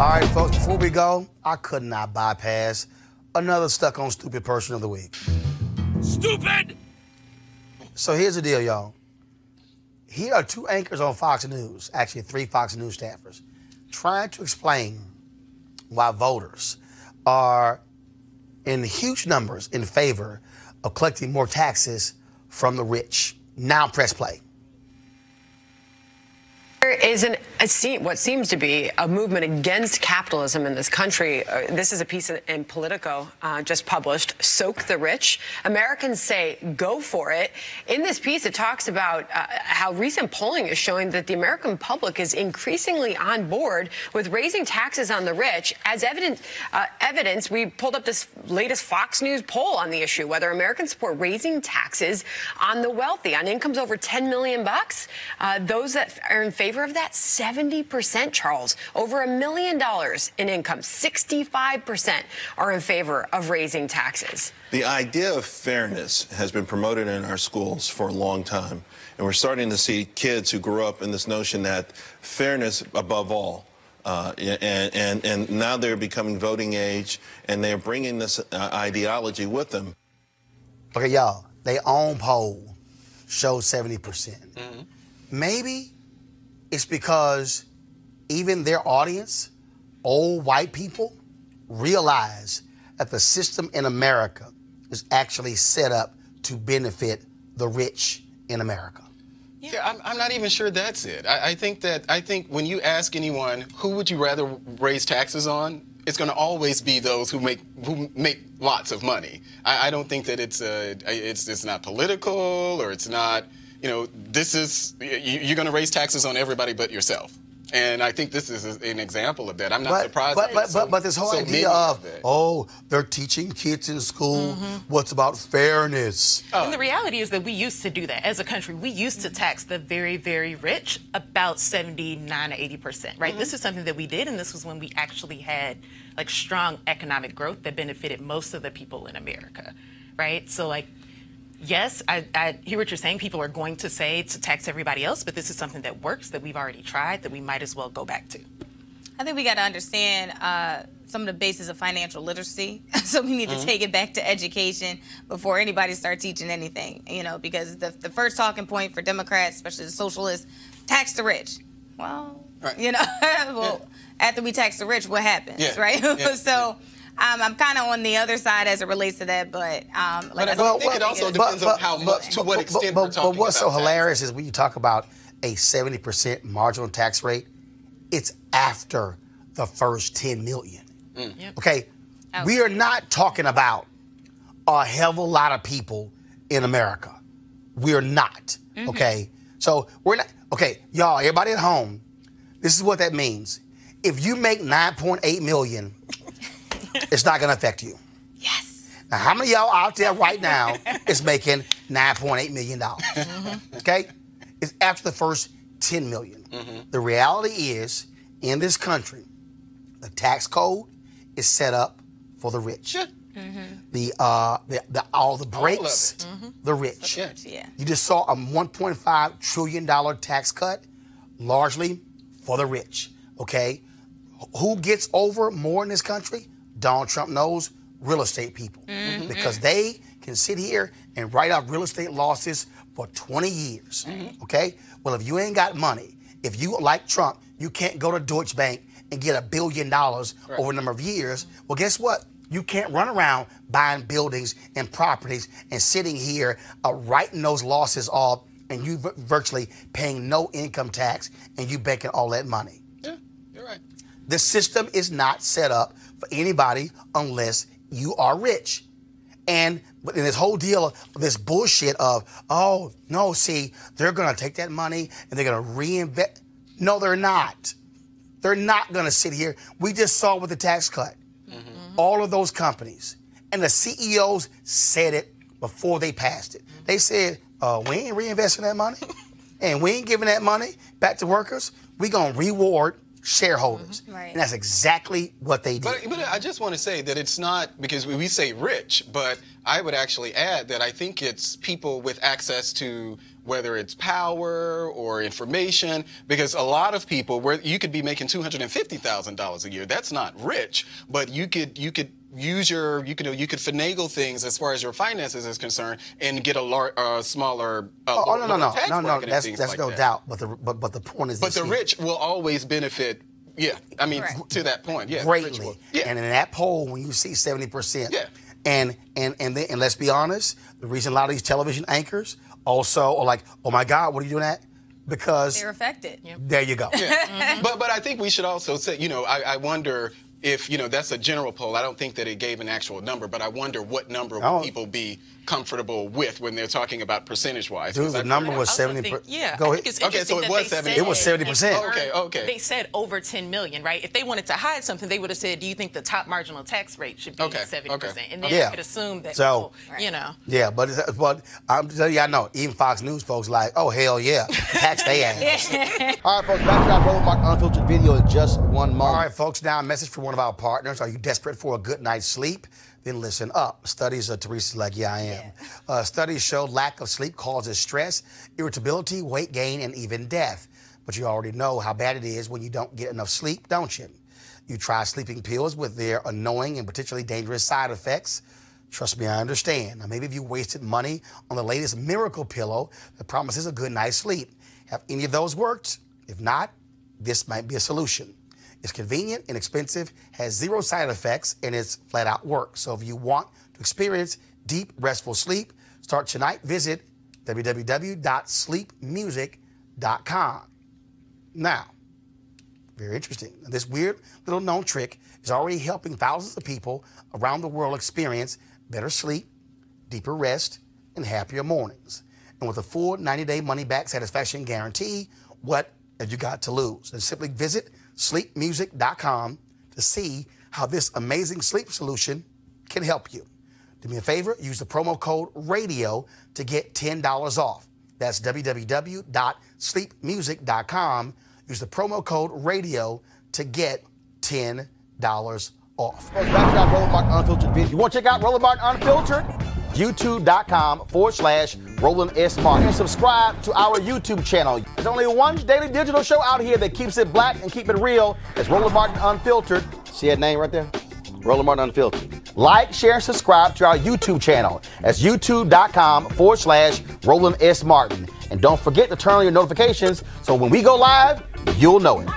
All right, folks, before we go, I could not bypass another Stuck on Stupid Person of the Week. Stupid! So here's the deal, y'all. Here are two anchors on Fox News, actually 3 Fox News staffers, trying to explain why voters are in huge numbers in favor of collecting more taxes from the rich. Now press play. There is what seems to be a movement against capitalism in this country. This is a piece in Politico just published, Soak the Rich. Americans say go for it. In this piece, it talks about how recent polling is showing that the American public is increasingly on board with raising taxes on the rich. As evidence, we pulled up this latest Fox News poll on the issue, whether Americans support raising taxes on the wealthy, on incomes over $10 million. Those that are in favor of that, 70%, Charles. Over $1 million in income, 65% are in favor of raising taxes. The idea of fairness has been promoted in our schools for a long time, and we're starting to see kids who grew up in this notion that fairness above all. And now they're becoming voting age, and they're bringing this ideology with them. Okay, y'all, their own poll shows 70%. Mm-hmm. Maybe it's because even their audience, old white people, realize that the system in America is actually set up to benefit the rich in America. Yeah, I'm not even sure that's it. I think when you ask anyone who would you rather raise taxes on, it's going to always be those who make lots of money. I don't think that it's not political, or it's not. You know, this is, you're going to raise taxes on everybody but yourself. And I think this is an example of that. I'm not surprised. But this whole idea of, they're teaching kids in school what's about fairness. And the reality is that we used to do that. As a country, we used to tax the very, very rich about 79 to 80%, right? This is something that we did, and this was when we actually had, like, strong economic growth that benefited most of the people in America, right? So, like, yes, I hear what you're saying. People are going to say to tax everybody else, but this is something that works, that we've already tried, that we might as well go back to. I think we got to understand some of the basis of financial literacy. So we need to take it back to education before anybody starts teaching anything, you know, because the first talking point for Democrats, especially the socialists, tax the rich. Well, you know, after we tax the rich, what happens, right? So I'm kind of on the other side as it relates to that, but I think it also depends on how much, to what extent we're talking about. But what's so hilarious is when you talk about a 70% marginal tax rate, it's after the first 10 million. Okay, we are not talking about a hell of a lot of people in America. We are not. Okay, so we're not. Okay, y'all, everybody at home, this is what that means. If you make 9.8 million. It's not going to affect you. Yes. Now, how many of y'all out there right now is making $9.8 million? Okay? It's after the first 10 million. The reality is, in this country, the tax code is set up for the rich. All the breaks, the rich. You just saw a $1.5 trillion tax cut, largely for the rich. Okay? Who gets over more in this country? Donald Trump knows real estate people because they can sit here and write out real estate losses for 20 years, okay? Well, if you ain't got money, if you, like Trump, you can't go to Deutsche Bank and get $1 billion over a number of years, well, guess what? You can't run around buying buildings and properties and sitting here writing those losses off and you virtually paying no income tax and you banking all that money. Yeah, you're right. The system is not set up for anybody unless you are rich. And in this whole deal, this bullshit of, oh, no, see, they're going to take that money and they're going to reinvest. No, they're not. They're not going to sit here. We just saw with the tax cut. All of those companies. And the CEOs said it before they passed it. They said, we ain't reinvesting that money. And we ain't giving that money back to workers. We're going to reward shareholders. And that's exactly what they did. But I just want to say that it's not, because we say rich, but I would actually add that I think it's people with access to whether it's power or information, because a lot of people, where you could be making $250,000 a year, that's not rich, but you could use you could finagle things as far as your finances is concerned and get a smaller tax bracket. That's no doubt. But the point is, but the rich will always benefit. Yeah, I mean, to that point, yeah, greatly. Yeah. And in that poll, when you see 70%, yeah. And let's be honest, the reason a lot of these television anchors also are like, oh my God, what are you doing that? Because they're affected. Yep. There you go. Yeah. But I think we should also say, I wonder if, that's a general poll. I don't think that it gave an actual number, but I wonder what number will people be comfortable with when they're talking about percentage-wise. Dude, the number was 70%. Yeah. Go ahead. Okay, so it was 70. It was 70%. Okay. They said over 10 million, right? If they wanted to hide something, they would have said, do you think the top marginal tax rate should be 70%? And then you could assume that, Yeah, but I'm telling you, I know, even Fox News folks like, oh, hell yeah, tax they ass. All right, folks, back to our Roland Martin Unfiltered video in just one moment. All right, folks, now a message from one of our partners. Are you desperate for a good night's sleep? Then listen up. Studies, Teresa's like, yeah, I am. Studies show lack of sleep causes stress, irritability, weight gain, and even death. But you already know how bad it is when you don't get enough sleep, don't you? You try sleeping pills with their annoying and potentially dangerous side effects. Trust me, I understand. Now, maybe if you wasted money on the latest miracle pillow that promises a good night's sleep. Have any of those worked? If not, this might be a solution. It's convenient, inexpensive, has zero side effects, and it's flat out work. So if you want to experience deep, restful sleep, start tonight. Visit www.sleepmusic.com. Now, very interesting. This weird little known trick is already helping thousands of people around the world experience better sleep, deeper rest, and happier mornings. And with a full 90-day money-back satisfaction guarantee, what have you got to lose? And simply visit sleepmusic.com to see how this amazing sleep solution can help you. Do me a favor, use the promo code RADIO to get $10 off. That's www.sleepmusic.com. Use the promo code RADIO to get $10 off. Back to our Roland Martin Unfiltered video. You want to check out Roland Martin Unfiltered? YouTube.com/Roland S. Martin. And subscribe to our YouTube channel. There's only one daily digital show out here that keeps it black and keep it real. It's Roland Martin Unfiltered. See that name right there? Roland Martin Unfiltered. Like, share, and subscribe to our YouTube channel. That's YouTube.com/Roland S. Martin. And don't forget to turn on your notifications so when we go live, you'll know it.